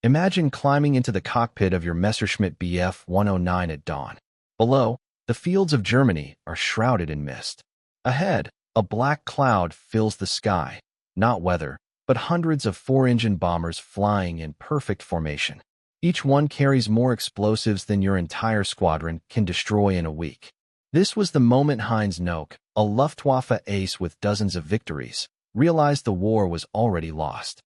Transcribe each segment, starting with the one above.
Imagine climbing into the cockpit of your Messerschmitt Bf 109 at dawn. Below, the fields of Germany are shrouded in mist. Ahead, a black cloud fills the sky, not weather, but hundreds of four-engine bombers flying in perfect formation. Each one carries more explosives than your entire squadron can destroy in a week. This was the moment Heinz Nock, a Luftwaffe ace with dozens of victories, realized the war was already lost.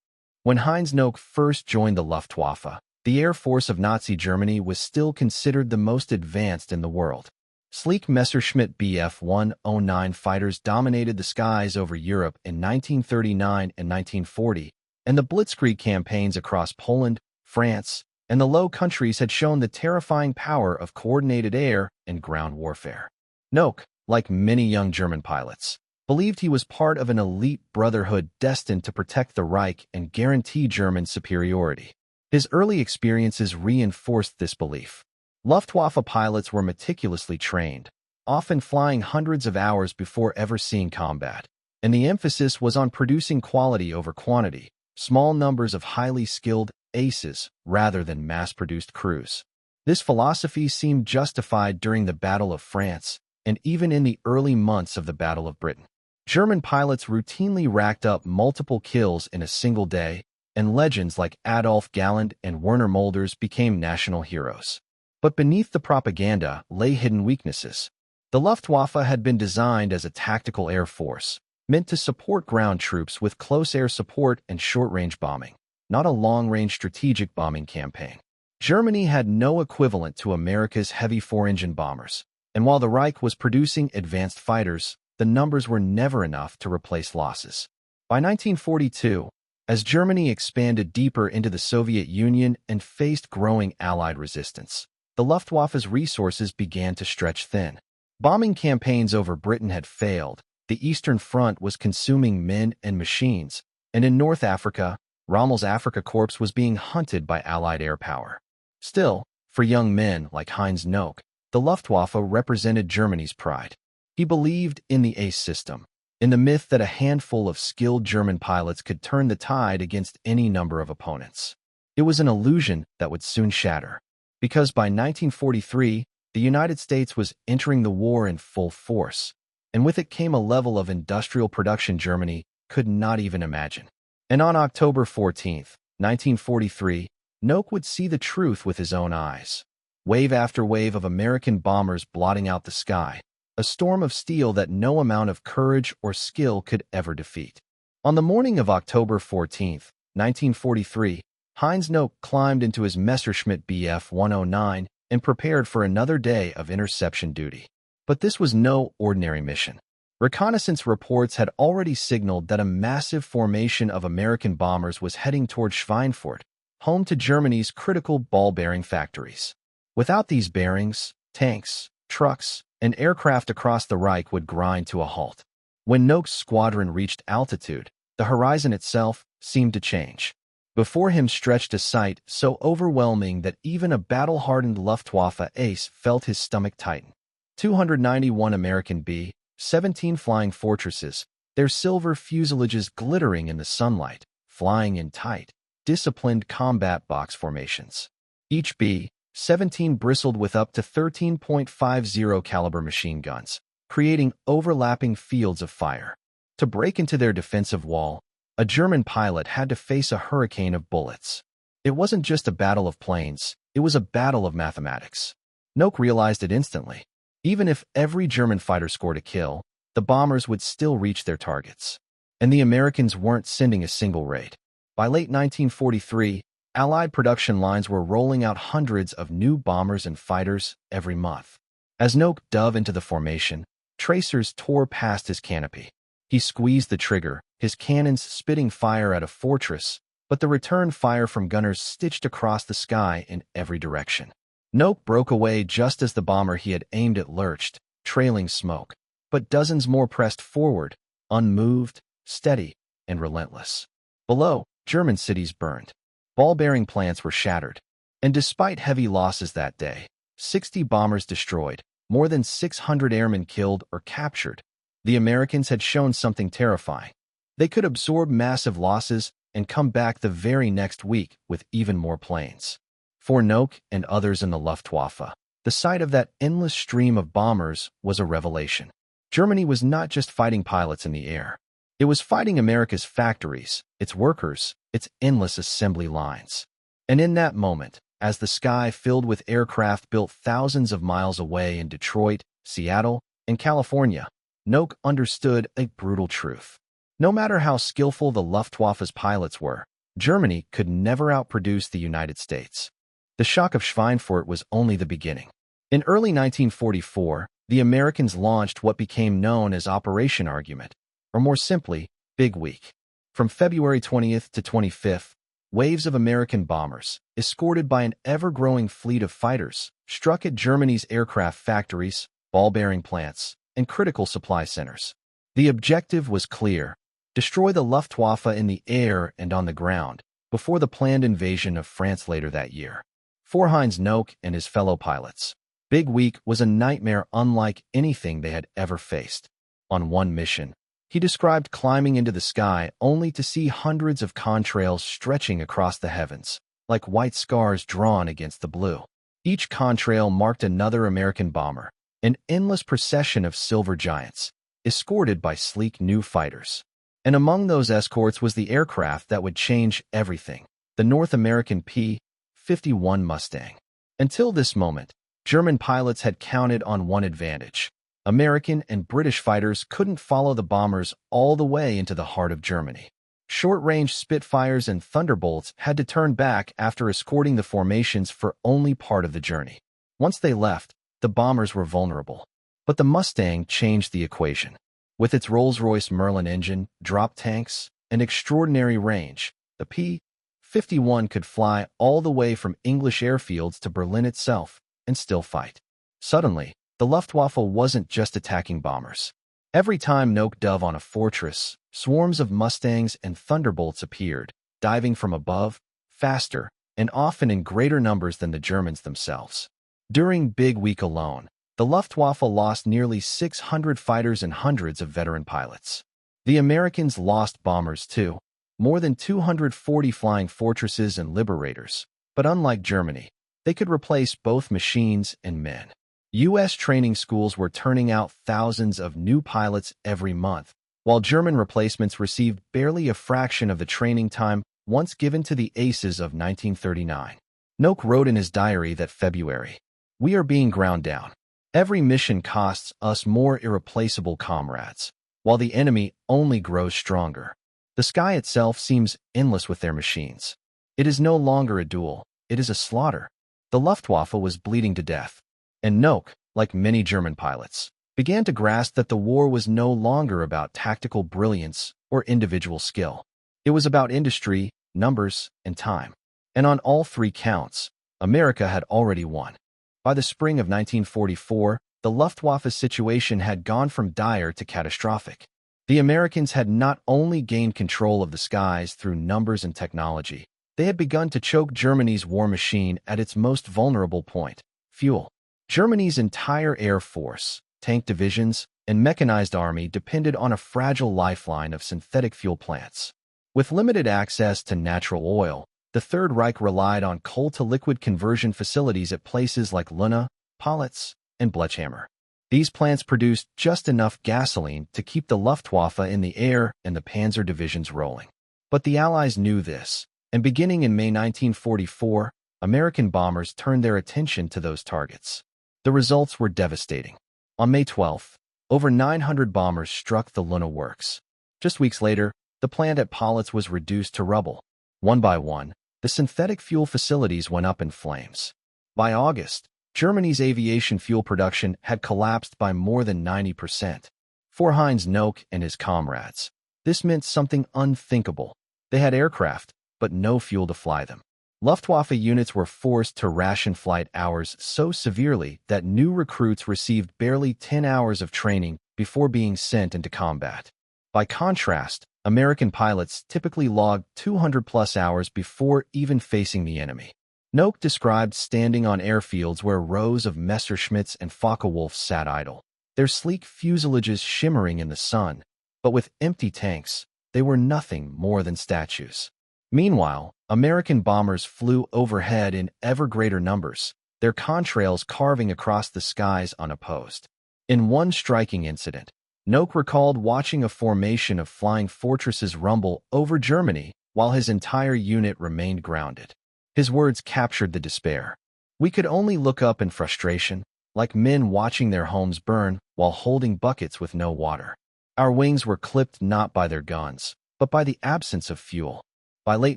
When Heinz Nock first joined the Luftwaffe, the Air Force of Nazi Germany was still considered the most advanced in the world. Sleek Messerschmitt Bf 109 fighters dominated the skies over Europe in 1939 and 1940, and the Blitzkrieg campaigns across Poland, France, and the Low Countries had shown the terrifying power of coordinated air and ground warfare. Nock, like many young German pilots, believed he was part of an elite brotherhood destined to protect the Reich and guarantee German superiority. His early experiences reinforced this belief. Luftwaffe pilots were meticulously trained, often flying hundreds of hours before ever seeing combat, and the emphasis was on producing quality over quantity, small numbers of highly skilled aces rather than mass-produced crews. This philosophy seemed justified during the Battle of France and even in the early months of the Battle of Britain. German pilots routinely racked up multiple kills in a single day, and legends like Adolf Galland and Werner Mulders became national heroes. But beneath the propaganda lay hidden weaknesses. The Luftwaffe had been designed as a tactical air force, meant to support ground troops with close air support and short-range bombing, not a long-range strategic bombing campaign. Germany had no equivalent to America's heavy four-engine bombers, and while the Reich was producing advanced fighters, the numbers were never enough to replace losses. By 1942, as Germany expanded deeper into the Soviet Union and faced growing Allied resistance, the Luftwaffe's resources began to stretch thin. Bombing campaigns over Britain had failed, the Eastern Front was consuming men and machines, and in North Africa, Rommel's Afrika Korps was being hunted by Allied air power. Still, for young men like Heinz Nock, the Luftwaffe represented Germany's pride. He believed in the ace system, in the myth that a handful of skilled German pilots could turn the tide against any number of opponents. It was an illusion that would soon shatter, because by 1943, the United States was entering the war in full force, and with it came a level of industrial production Germany could not even imagine. And on October 14, 1943, Nock would see the truth with his own eyes. Wave after wave of American bombers blotting out the sky, a storm of steel that no amount of courage or skill could ever defeat. On the morning of October 14, 1943, Heinz Nock climbed into his Messerschmitt Bf 109 and prepared for another day of interception duty. But this was no ordinary mission. Reconnaissance reports had already signaled that a massive formation of American bombers was heading toward Schweinfurt, home to Germany's critical ball-bearing factories. Without these bearings, tanks, trucks, and aircraft across the Reich would grind to a halt. When Nock's squadron reached altitude, the horizon itself seemed to change. Before him stretched a sight so overwhelming that even a battle-hardened Luftwaffe ace felt his stomach tighten. 291 American B-17 flying fortresses, their silver fuselages glittering in the sunlight, flying in tight, disciplined combat box formations. Each B-17 bristled with up to 13.50 caliber machine guns, creating overlapping fields of fire. To break into their defensive wall, a German pilot had to face a hurricane of bullets. It wasn't just a battle of planes, it was a battle of mathematics. Nock realized it instantly. Even if every German fighter scored a kill, the bombers would still reach their targets. And the Americans weren't sending a single raid. By late 1943, Allied production lines were rolling out hundreds of new bombers and fighters every month. As Nock dove into the formation, tracers tore past his canopy. He squeezed the trigger, his cannons spitting fire at a fortress, but the return fire from gunners stitched across the sky in every direction. Nock broke away just as the bomber he had aimed at lurched, trailing smoke, but dozens more pressed forward, unmoved, steady, and relentless. Below, German cities burned. Ball-bearing plants were shattered, and despite heavy losses that day, 60 bombers destroyed, more than 600 airmen killed or captured, the Americans had shown something terrifying. They could absorb massive losses, and come back the very next week with even more planes. For Nock and others in the Luftwaffe, the sight of that endless stream of bombers was a revelation. Germany was not just fighting pilots in the air. It was fighting America's factories, its workers, its endless assembly lines. And in that moment, as the sky filled with aircraft built thousands of miles away in Detroit, Seattle, and California, Nock understood a brutal truth. No matter how skillful the Luftwaffe's pilots were, Germany could never outproduce the United States. The shock of Schweinfurt was only the beginning. In early 1944, the Americans launched what became known as Operation Argument, or more simply, Big Week. From February 20th to 25th, waves of American bombers, escorted by an ever-growing fleet of fighters, struck at Germany's aircraft factories, ball-bearing plants, and critical supply centers. The objective was clear: destroy the Luftwaffe in the air and on the ground, before the planned invasion of France later that year. For Heinz Nock and his fellow pilots, Big Week was a nightmare unlike anything they had ever faced. On one mission, he described climbing into the sky only to see hundreds of contrails stretching across the heavens, like white scars drawn against the blue. Each contrail marked another American bomber, an endless procession of silver giants, escorted by sleek new fighters. And among those escorts was the aircraft that would change everything, the North American P-51 Mustang. Until this moment, German pilots had counted on one advantage: American and British fighters couldn't follow the bombers all the way into the heart of Germany. Short-range Spitfires and Thunderbolts had to turn back after escorting the formations for only part of the journey. Once they left, the bombers were vulnerable. But the Mustang changed the equation. With its Rolls-Royce Merlin engine, drop tanks, and extraordinary range, the P-51 could fly all the way from English airfields to Berlin itself and still fight. Suddenly, the Luftwaffe wasn't just attacking bombers. Every time Nock dove on a fortress, swarms of Mustangs and Thunderbolts appeared, diving from above, faster, and often in greater numbers than the Germans themselves. During Big Week alone, the Luftwaffe lost nearly 600 fighters and hundreds of veteran pilots. The Americans lost bombers too, more than 240 flying fortresses and liberators, but unlike Germany, they could replace both machines and men. U.S. training schools were turning out thousands of new pilots every month, while German replacements received barely a fraction of the training time once given to the aces of 1939. Nock wrote in his diary that February, "We are being ground down. Every mission costs us more irreplaceable comrades, while the enemy only grows stronger. The sky itself seems endless with their machines. It is no longer a duel, it is a slaughter." The Luftwaffe was bleeding to death, and Nock, like many German pilots, began to grasp that the war was no longer about tactical brilliance or individual skill. It was about industry, numbers, and time. And on all three counts, America had already won. By the spring of 1944, the Luftwaffe's situation had gone from dire to catastrophic. The Americans had not only gained control of the skies through numbers and technology, they had begun to choke Germany's war machine at its most vulnerable point: fuel. Germany's entire air force, tank divisions, and mechanized army depended on a fragile lifeline of synthetic fuel plants. With limited access to natural oil, the Third Reich relied on coal-to-liquid conversion facilities at places like Luna, Politz, and Blechhammer. These plants produced just enough gasoline to keep the Luftwaffe in the air and the panzer divisions rolling. But the Allies knew this, and beginning in May 1944, American bombers turned their attention to those targets. The results were devastating. On May 12th, over 900 bombers struck the Luna works. Just weeks later, the plant at Politz was reduced to rubble. One by one, the synthetic fuel facilities went up in flames. By August, Germany's aviation fuel production had collapsed by more than 90%. For Heinz Nock and his comrades, this meant something unthinkable. They had aircraft, but no fuel to fly them. Luftwaffe units were forced to ration flight hours so severely that new recruits received barely 10 hours of training before being sent into combat. By contrast, American pilots typically logged 200-plus hours before even facing the enemy. Nock described standing on airfields where rows of Messerschmitts and Focke-Wulfs sat idle, their sleek fuselages shimmering in the sun, but with empty tanks, they were nothing more than statues. Meanwhile, American bombers flew overhead in ever greater numbers, their contrails carving across the skies unopposed. In one striking incident, Noak recalled watching a formation of flying fortresses rumble over Germany while his entire unit remained grounded. His words captured the despair. We could only look up in frustration, like men watching their homes burn while holding buckets with no water. Our wings were clipped not by their guns, but by the absence of fuel. By late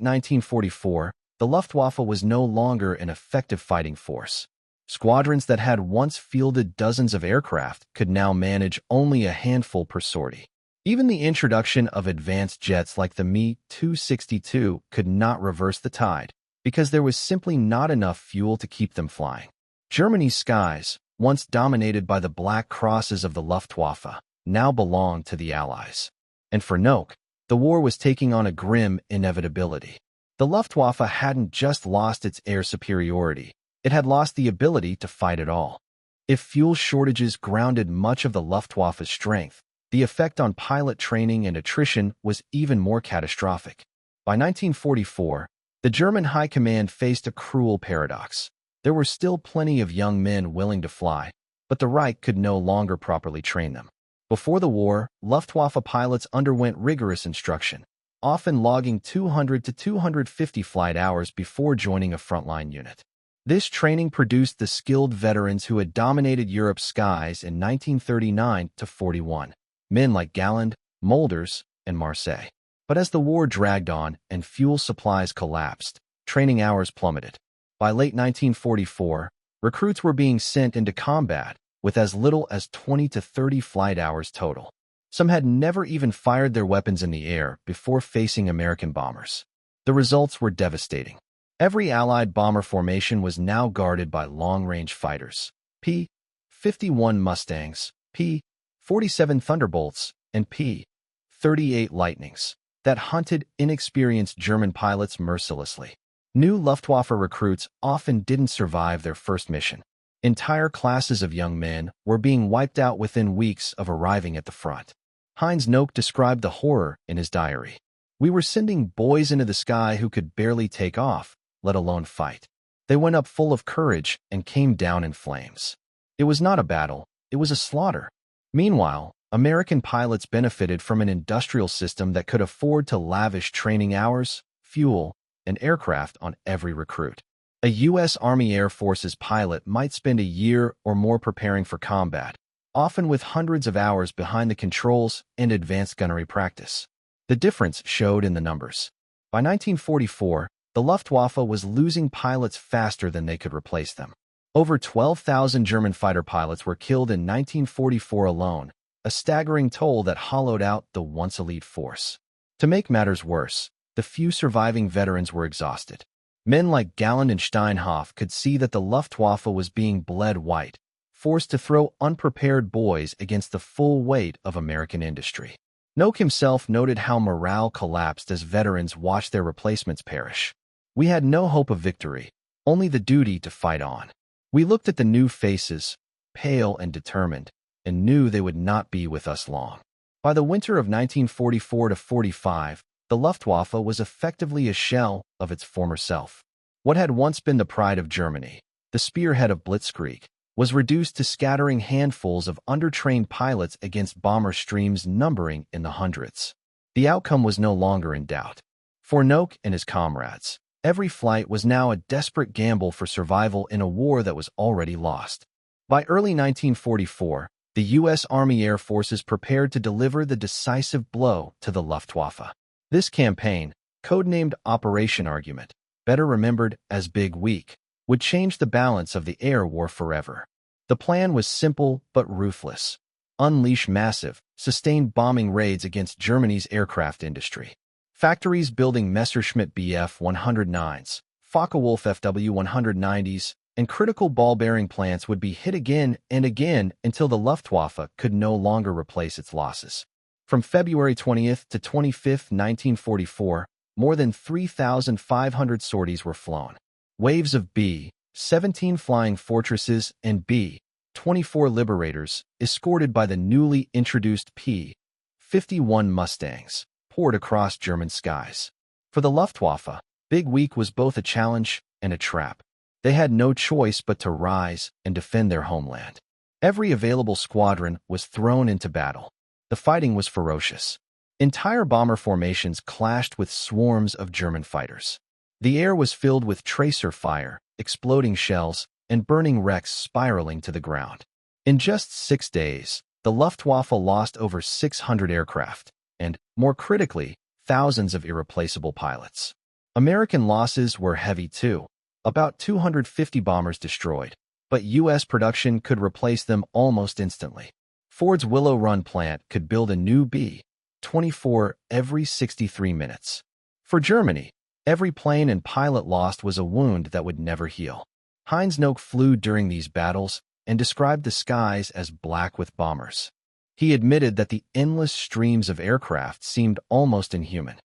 1944, the Luftwaffe was no longer an effective fighting force. Squadrons that had once fielded dozens of aircraft could now manage only a handful per sortie. Even the introduction of advanced jets like the Me-262 could not reverse the tide, because there was simply not enough fuel to keep them flying. Germany's skies, once dominated by the black crosses of the Luftwaffe, now belonged to the Allies. And for Noak, the war was taking on a grim inevitability. The Luftwaffe hadn't just lost its air superiority, it had lost the ability to fight at all. If fuel shortages grounded much of the Luftwaffe's strength, the effect on pilot training and attrition was even more catastrophic. By 1944, the German High Command faced a cruel paradox. There were still plenty of young men willing to fly, but the Reich could no longer properly train them. Before the war, Luftwaffe pilots underwent rigorous instruction, often logging 200 to 250 flight hours before joining a frontline unit. This training produced the skilled veterans who had dominated Europe's skies in 1939 to 41, men like Galland, Molders, and Marseille. But as the war dragged on and fuel supplies collapsed, training hours plummeted. By late 1944, recruits were being sent into combat with as little as 20 to 30 flight hours total. Some had never even fired their weapons in the air before facing American bombers. The results were devastating. Every Allied bomber formation was now guarded by long-range fighters, P-51 Mustangs, P-47 Thunderbolts, and P-38 Lightnings, that hunted inexperienced German pilots mercilessly. New Luftwaffe recruits often didn't survive their first mission. Entire classes of young men were being wiped out within weeks of arriving at the front. Heinz Noak described the horror in his diary. We were sending boys into the sky who could barely take off, let alone fight. They went up full of courage and came down in flames. It was not a battle, it was a slaughter. Meanwhile, American pilots benefited from an industrial system that could afford to lavish training hours, fuel, and aircraft on every recruit. A U.S. Army Air Force's pilot might spend a year or more preparing for combat, often with hundreds of hours behind the controls and advanced gunnery practice. The difference showed in the numbers. By 1944, the Luftwaffe was losing pilots faster than they could replace them. Over 12,000 German fighter pilots were killed in 1944 alone, a staggering toll that hollowed out the once elite force. To make matters worse, the few surviving veterans were exhausted. Men like Galland and Steinhoff could see that the Luftwaffe was being bled white, forced to throw unprepared boys against the full weight of American industry. Noak himself noted how morale collapsed as veterans watched their replacements perish. We had no hope of victory, only the duty to fight on. We looked at the new faces, pale and determined, and knew they would not be with us long. By the winter of 1944 to 45, the Luftwaffe was effectively a shell of its former self. What had once been the pride of Germany, the spearhead of Blitzkrieg, was reduced to scattering handfuls of undertrained pilots against bomber streams numbering in the hundreds. The outcome was no longer in doubt. For Noak and his comrades, every flight was now a desperate gamble for survival in a war that was already lost. By early 1944, the U.S. Army Air Forces prepared to deliver the decisive blow to the Luftwaffe. This campaign, codenamed Operation Argument, better remembered as Big Week, would change the balance of the air war forever. The plan was simple but ruthless. Unleash massive, sustained bombing raids against Germany's aircraft industry. Factories building Messerschmitt Bf 109s, Focke-Wulf FW 190s, and critical ball-bearing plants would be hit again and again until the Luftwaffe could no longer replace its losses. From February 20th to 25th, 1944, more than 3,500 sorties were flown. Waves of B-17 flying fortresses and B-24 Liberators, escorted by the newly introduced P-51 Mustangs, poured across German skies. For the Luftwaffe, Big Week was both a challenge and a trap. They had no choice but to rise and defend their homeland. Every available squadron was thrown into battle. The fighting was ferocious. Entire bomber formations clashed with swarms of German fighters. The air was filled with tracer fire, exploding shells, and burning wrecks spiraling to the ground. In just 6 days, the Luftwaffe lost over 600 aircraft, and, more critically, thousands of irreplaceable pilots. American losses were heavy too, about 250 bombers destroyed, but U.S. production could replace them almost instantly. Ford's Willow Run plant could build a new B-24 every 63 minutes. For Germany, every plane and pilot lost was a wound that would never heal. Heinz Nock flew during these battles and described the skies as black with bombers. He admitted that the endless streams of aircraft seemed almost inhuman.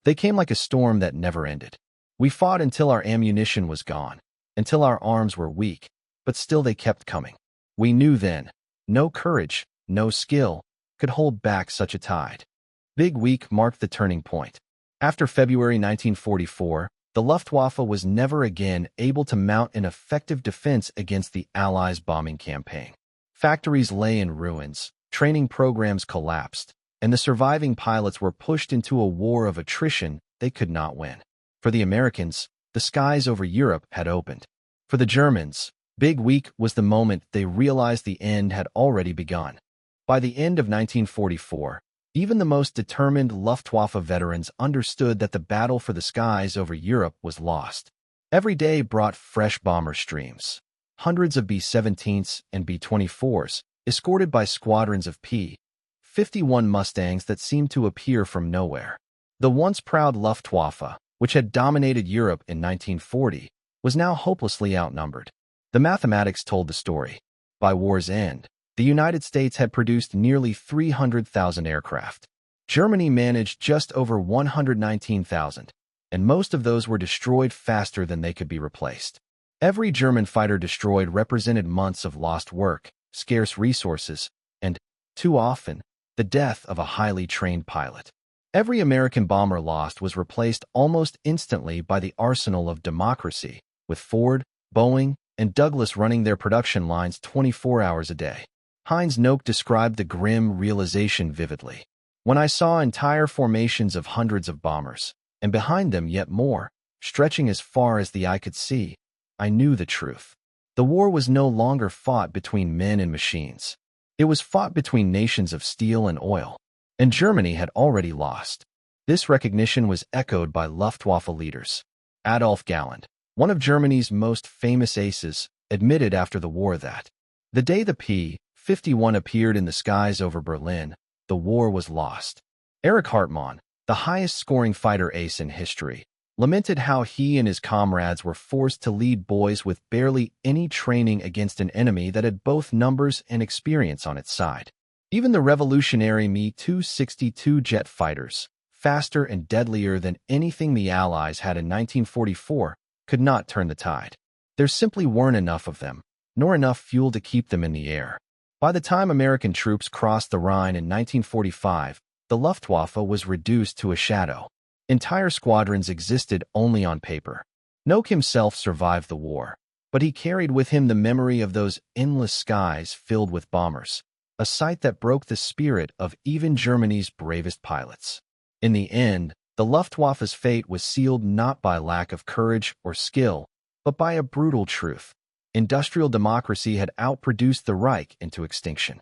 They came like a storm that never ended. We fought until our ammunition was gone, until our arms were weak, but still they kept coming. We knew then, no courage, no skill, could hold back such a tide. Big Week marked the turning point. After February 1944, the Luftwaffe was never again able to mount an effective defense against the Allies' bombing campaign. Factories lay in ruins, training programs collapsed, and the surviving pilots were pushed into a war of attrition they could not win. For the Americans, the skies over Europe had opened. For the Germans, Big Week was the moment they realized the end had already begun. By the end of 1944, even the most determined Luftwaffe veterans understood that the battle for the skies over Europe was lost. Every day brought fresh bomber streams. Hundreds of B-17s and B-24s, escorted by squadrons of P-51 Mustangs that seemed to appear from nowhere. The once proud Luftwaffe, which had dominated Europe in 1940, was now hopelessly outnumbered. The mathematics told the story. By war's end, the United States had produced nearly 300,000 aircraft. Germany managed just over 119,000, and most of those were destroyed faster than they could be replaced. Every German fighter destroyed represented months of lost work, scarce resources, and, too often, the death of a highly trained pilot. Every American bomber lost was replaced almost instantly by the arsenal of democracy, with Ford, Boeing, and Douglas running their production lines 24 hours a day. Heinz Nock described the grim realization vividly. When I saw entire formations of hundreds of bombers, and behind them yet more, stretching as far as the eye could see, I knew the truth. The war was no longer fought between men and machines. It was fought between nations of steel and oil, and Germany had already lost. This recognition was echoed by Luftwaffe leaders. Adolf Galland, one of Germany's most famous aces, admitted after the war that the day the P-51 appeared in the skies over Berlin, the war was lost. Erich Hartmann, the highest-scoring fighter ace in history, lamented how he and his comrades were forced to lead boys with barely any training against an enemy that had both numbers and experience on its side. Even the revolutionary Me-262 jet fighters, faster and deadlier than anything the Allies had in 1944, could not turn the tide. There simply weren't enough of them, nor enough fuel to keep them in the air. By the time American troops crossed the Rhine in 1945, the Luftwaffe was reduced to a shadow. Entire squadrons existed only on paper. Nock himself survived the war, but he carried with him the memory of those endless skies filled with bombers, a sight that broke the spirit of even Germany's bravest pilots. In the end, the Luftwaffe's fate was sealed not by lack of courage or skill, but by a brutal truth. Industrial democracy had outproduced the Reich into extinction.